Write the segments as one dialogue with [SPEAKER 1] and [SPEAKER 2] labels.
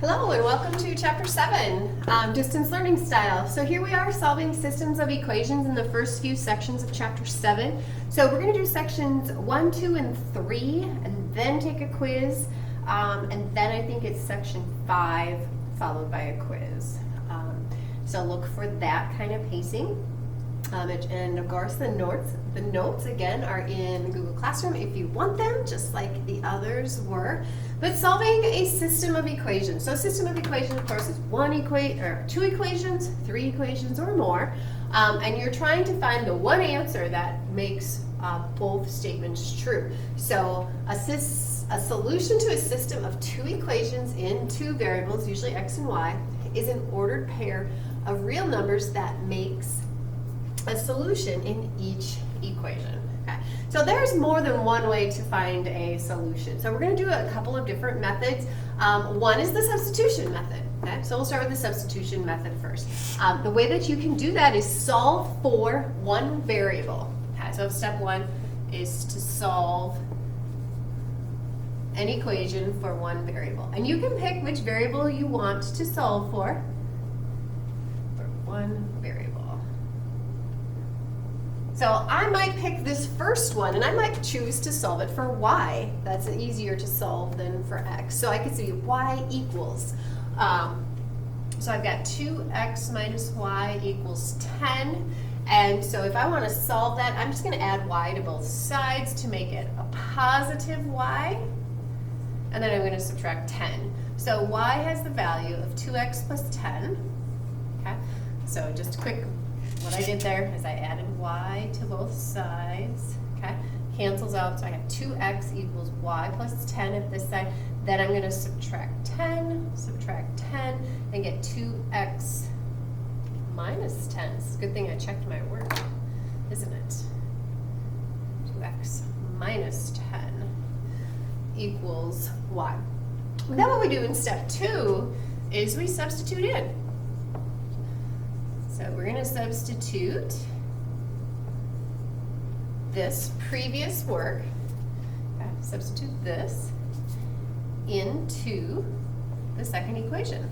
[SPEAKER 1] Hello and welcome to Chapter 7, Distance Learning Style. So here we are solving systems of equations in the first few sections of Chapter 7. So we're going to do sections 1, 2, and 3 and then take a quiz. And then I think it's section 5 followed by a quiz. So look for that kind of pacing. And of course the notes again are in Google Classroom if you want them, just like the others were. But solving a system of equations. So a system of equations, of course, is two equations, three equations, or more. And you're trying to find the one answer that makes both statements true. So a solution to a system of two equations in two variables, usually x and y, is an ordered pair of real numbers that makes a solution in each equation. Okay. So there's more than one way to find a solution. So we're going to do a couple of different methods. One is the substitution method. Okay. So we'll start with the substitution method first. The way that you can do that is solve for one variable. Okay. So step one is to solve an equation for one variable. And you can pick which variable you want to solve for one variable. So I might pick this first one, and I might choose to solve it for y. That's easier to solve than for x. So I could say y equals. So I've got 2x minus y equals 10. And so if I want to solve that, I'm just going to add y to both sides to make it a positive y. And then I'm going to subtract 10. So y has the value of 2x plus 10. Okay. So just a quick, what I did there is I added y to both sides, okay? Cancels out, so I have 2x equals y plus 10 at this side. Then I'm going to subtract 10, and get 2x minus 10. It's a good thing I checked my work, isn't it? 2x minus 10 equals y. Then what we do in step 2 is we substitute in. So we're going to substitute this previous work, substitute this into the second equation.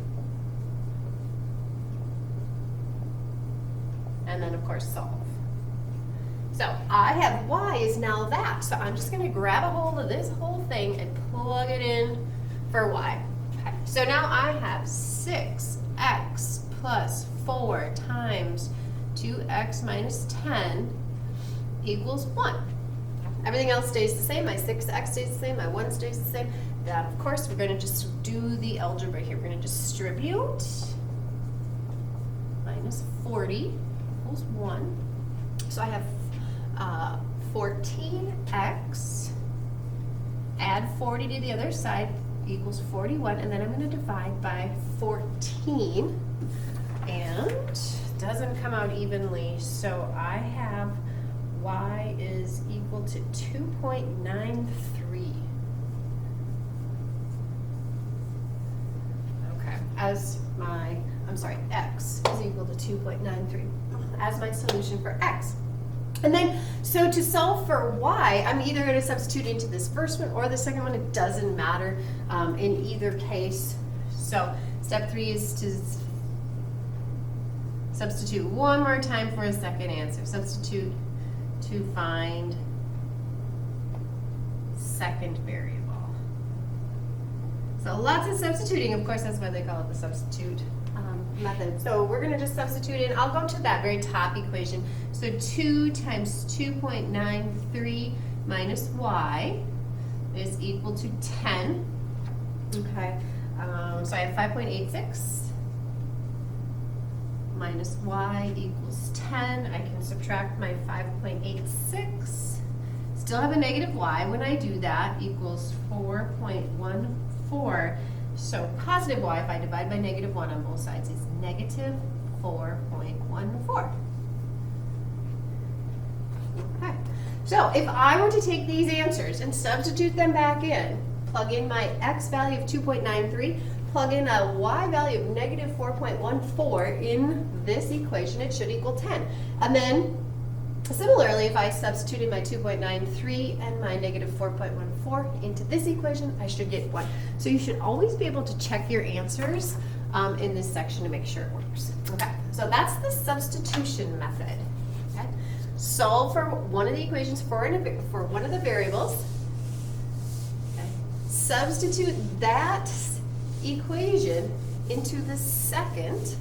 [SPEAKER 1] And then of course solve. So I have y is now that, so I'm just going to grab a hold of this whole thing and plug it in for y. Okay. So now I have 6x plus 4 times 2x minus 10 equals 1. Everything else stays the same. My 6x stays the same. My 1 stays the same. That, of course, we're going to just do the algebra here. We're going to distribute. Minus 40 equals 1. So I have 14x. Add 40 to the other side equals 41. And then I'm going to divide by 14. And doesn't come out evenly, so I have y is equal to 2.93. Okay, x is equal to 2.93 as my solution for x. And then, so to solve for y, I'm either going to substitute into this first one or the second one. It doesn't matter in either case. So step 3 is to substitute one more time for a second answer. Substitute to find second variable. So lots of substituting. Of course, that's why they call it the substitute method. So we're going to just substitute in. I'll go to that very top equation. So 2 times 2.93 minus y is equal to 10. Okay. So I have 5.86. Minus y equals 10. I can subtract my 5.86. Still have a negative y when I do that, equals 4.14. So positive y, if I divide by negative 1 on both sides, is negative 4.14. Okay. So if I were to take these answers and substitute them back in, plug in my x value of 2.93, plug in a y value of negative 4.14 in this equation, it should equal 10. And then Similarly, if I substituted my 2.93 and my negative 4.14 into this equation, I should get 1. So you should always be able to check your answers in this section to make sure it works. Okay, so that's the substitution method. Okay, solve for one of the equations for one of the variables. Okay. Substitute that equation into the second,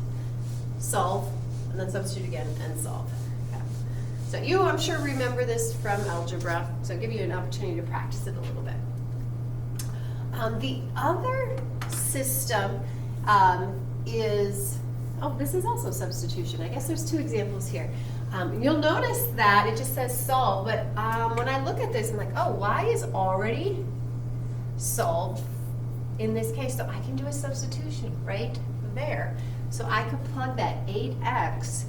[SPEAKER 1] solve, and then substitute again and solve. So you, I'm sure, remember this from algebra, so I'll give you an opportunity to practice it a little bit. The other system is, this is also substitution. I guess there's 2 examples here. You'll notice that it just says solve, but when I look at this, I'm like, oh, y is already solved in this case, so I can do a substitution right there. So I could plug that 8x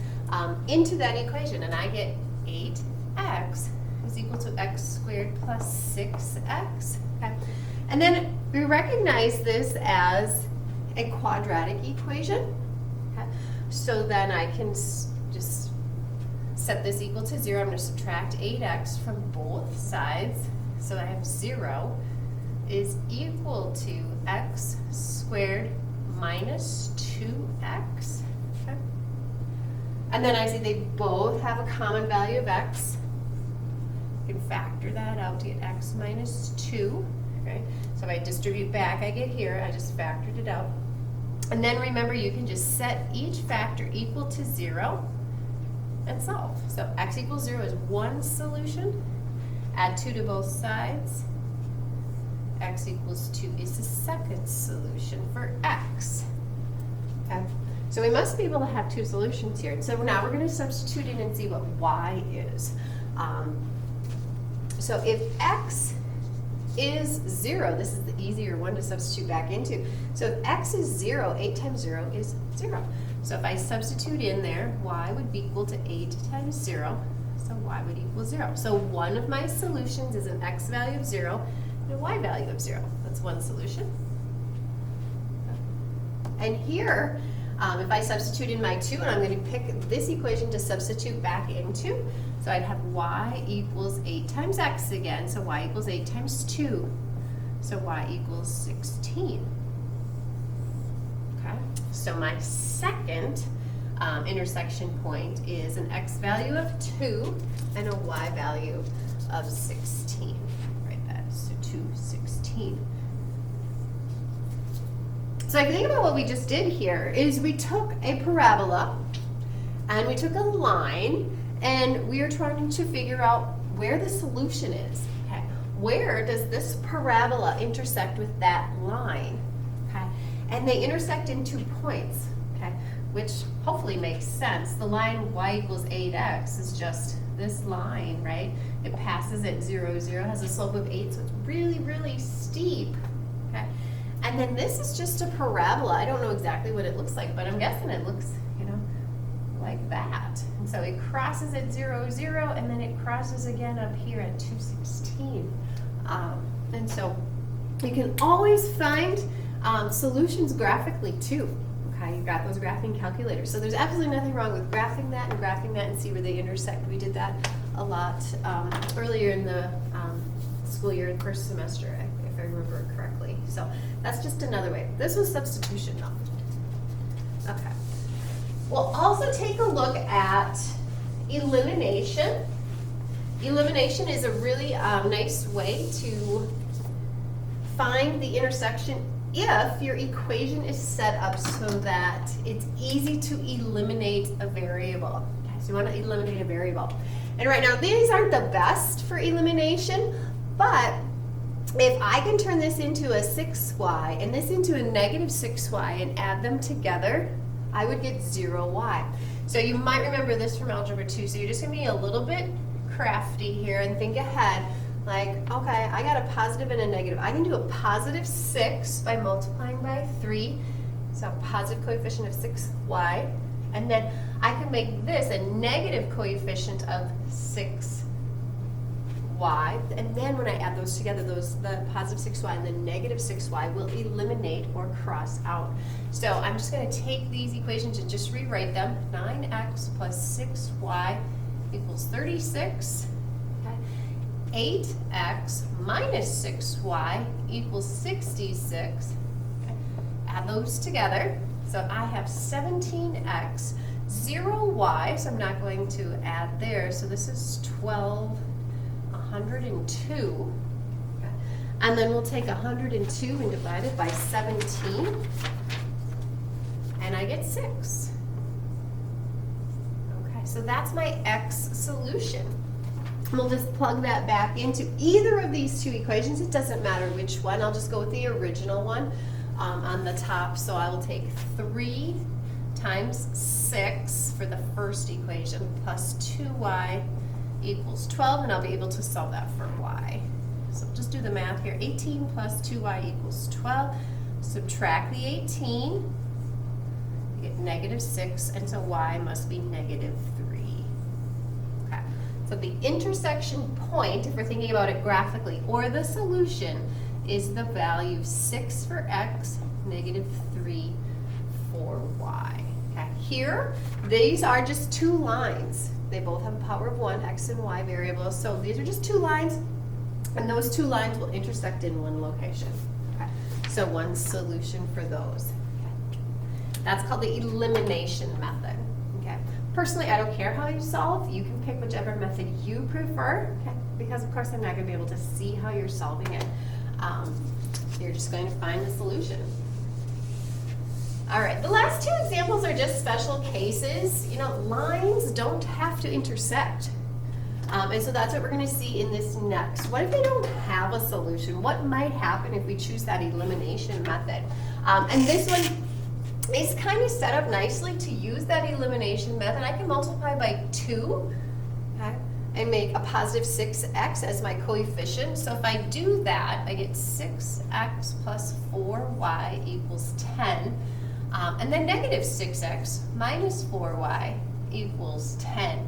[SPEAKER 1] into that equation, and I get 8x is equal to x squared plus 6x. Okay. And then we recognize this as a quadratic equation. Okay. So then I can just set this equal to 0. I'm going to subtract 8x from both sides. So I have 0 is equal to x squared minus 2x. Okay. And then I see they both have a common value of x. You can factor that out to get x minus 2. Okay. So if I distribute back, I get here. I just factored it out. And then remember, you can just set each factor equal to 0 and solve. So x equals 0 is one solution. Add 2 to both sides. X equals 2 is the second solution for x. Okay. So we must be able to have 2 solutions here. So now we're going to substitute in and see what y is. So if x is 0, this is the easier one to substitute back into. So if x is 0, 8 times 0 is 0. So if I substitute in there, y would be equal to 8 times 0. So y would equal 0. So one of my solutions is an x value of 0 and a y value of 0. That's one solution. And here, if I substitute in my 2, and I'm going to pick this equation to substitute back into, so I'd have y equals 8 times x again, so y equals 8 times 2, so y equals 16. Okay, so my second intersection point is an x value of 2 and a y value of 16. Write that, so 2, 16. So if you think about what we just did here is we took a parabola and we took a line and we are trying to figure out where the solution is. Okay, where does this parabola intersect with that line? Okay, and they intersect in 2 points. Okay, which hopefully makes sense. The line y equals 8x is just this line, right? It passes at 0, 0, has a slope of 8, so it's really, really steep. Okay. And then this is just a parabola. I don't know exactly what it looks like, but I'm guessing it looks, like that. And so it crosses at 0, 0, and then it crosses again up here at 216. And so you can always find solutions graphically too. Okay, you've got those graphing calculators. So there's absolutely nothing wrong with graphing that and see where they intersect. We did that a lot earlier in the school year, in first semester, if I remember correctly. So that's just another way. This was substitution though. Okay. We'll also take a look at elimination. Elimination is a really nice way to find the intersection if your equation is set up so that it's easy to eliminate a variable. Okay, so you want to eliminate a variable. And right now, these aren't the best for elimination, but if I can turn this into a 6y and this into a negative 6y and add them together, I would get 0y. So you might remember this from Algebra 2, so you're just going to be a little bit crafty here and think ahead. Like, okay, I got a positive and a negative. I can do a positive 6 by multiplying by 3, so a positive coefficient of 6y, and then I can make this a negative coefficient of 6y, and then when I add those together, the positive 6y and the negative 6y will eliminate or cross out. So I'm just going to take these equations and just rewrite them. 9x plus 6y equals 36. Okay. 8x minus 6y equals 66. Okay. Add those together. So I have 17x, 0y, so I'm not going to add there. So this is 102. Okay. And then we'll take 102 and divide it by 17. And I get 6. Okay, so that's my x solution. We'll just plug that back into either of these two equations. It doesn't matter which one. I'll just go with the original one on the top. So I will take 3 times 6 for the first equation plus 2y equals 12, and I'll be able to solve that for y. So just do the math here. 18 plus 2y equals 12. Subtract the 18, you get negative 6, and so y must be negative 3. Okay. So the intersection point, if we're thinking about it graphically, or the solution, is the value 6 for x, negative 3 for y. Okay. Here, these are just two lines. They both have a power of 1, x and y variables. So these are just two lines, and those two lines will intersect in one location. Okay. So one solution for those. Okay. That's called the elimination method. Okay. Personally, I don't care how you solve. You can pick whichever method you prefer, okay? Because of course I'm not going to be able to see how you're solving it. You're just going to find the solution. All right, the last two examples are just special cases. You know, lines don't have to intersect. And so that's what we're going to see in this next. What if they don't have a solution? What might happen if we choose that elimination method? And this one is kind of set up nicely to use that elimination method. I can multiply by 2, okay, and make a positive 6x as my coefficient. So if I do that, I get 6x plus 4y equals 10. And then negative 6x minus 4y equals 10.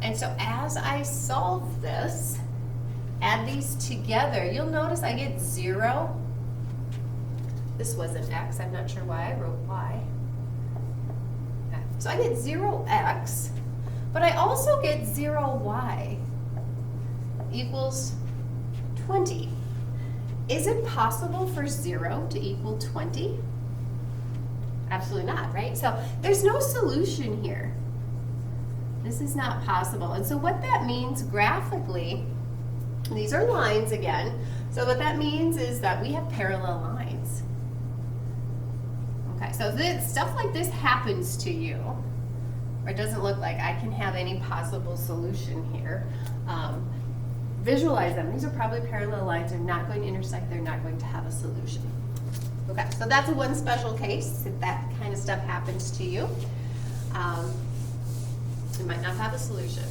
[SPEAKER 1] And so as I solve this, add these together, you'll notice I get 0. This wasn't x, I'm not sure why I wrote y. Okay. So I get 0x, but I also get 0y equals 20. Is it possible for 0 to equal 20? Absolutely not, right? So there's no solution here. This is not possible. And so what that means graphically, these are lines again. So what that means is that we have parallel lines. Okay, so this, stuff like this happens to you, or it doesn't look like I can have any possible solution here. Visualize them. These are probably parallel lines. They're not going to intersect. They're not going to have a solution. Okay, so that's one special case if that kind of stuff happens to you. You might not have a solution.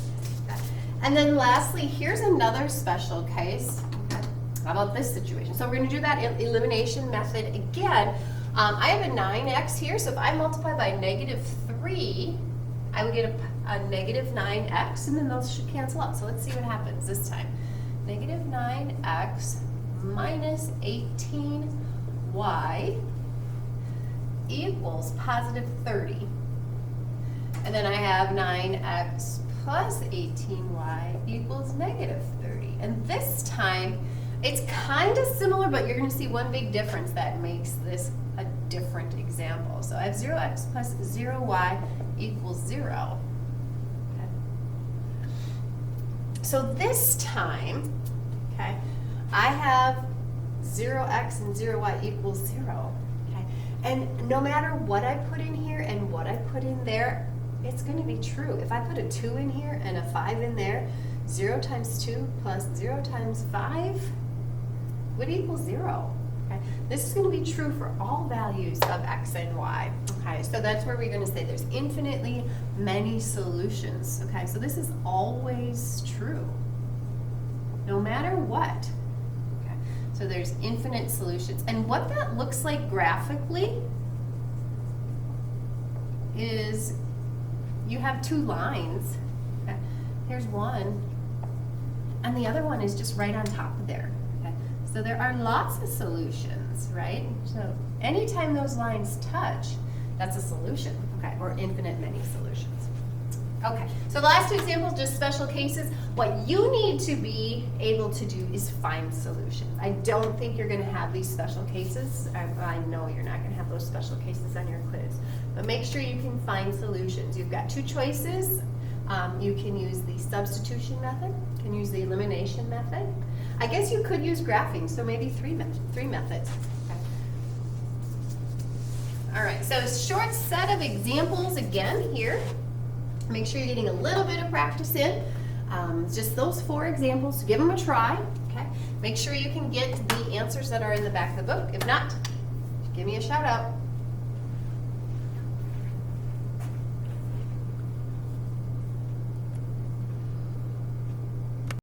[SPEAKER 1] Okay. And then lastly, here's another special case. Okay. How about this situation? So we're going to do that elimination method again. I have a 9x here, so if I multiply by negative 3, I would get a negative 9x, and then those should cancel out. So let's see what happens this time. Negative 9x minus 18y equals positive 30. And then I have 9x plus 18y equals negative 30. And this time, it's kind of similar, but you're going to see one big difference that makes this a different example. So I have 0x plus 0y equals 0. Okay. So this time, okay, I have 0x and 0y equals 0. Okay. And no matter what I put in here and what I put in there, it's going to be true. If I put a 2 in here and a 5 in there, 0 times 2 plus 0 times 5 would equal 0. Okay? This is going to be true for all values of x and y. Okay, so that's where we're going to say there's infinitely many solutions. Okay, so this is always true, no matter what. Okay, so there's infinite solutions. And what that looks like graphically is you have two lines. Okay. Here's one, and the other one is just right on top of there. Okay. So there are lots of solutions, right? So anytime those lines touch, that's a solution, okay, or infinite many solutions. Okay, so the last two examples, just special cases. What you need to be able to do is find solutions. I don't think you're going to have these special cases. I know you're not going to have those special cases on your quiz. But make sure you can find solutions. You've got two choices. You can use the substitution method. You can use the elimination method. I guess you could use graphing, so maybe three methods. Okay. All right, so short set of examples again here. Make sure you're getting a little bit of practice in. Just those 4 examples. Give them a try. Okay. Make sure you can get the answers that are in the back of the book. If not, give me a shout out.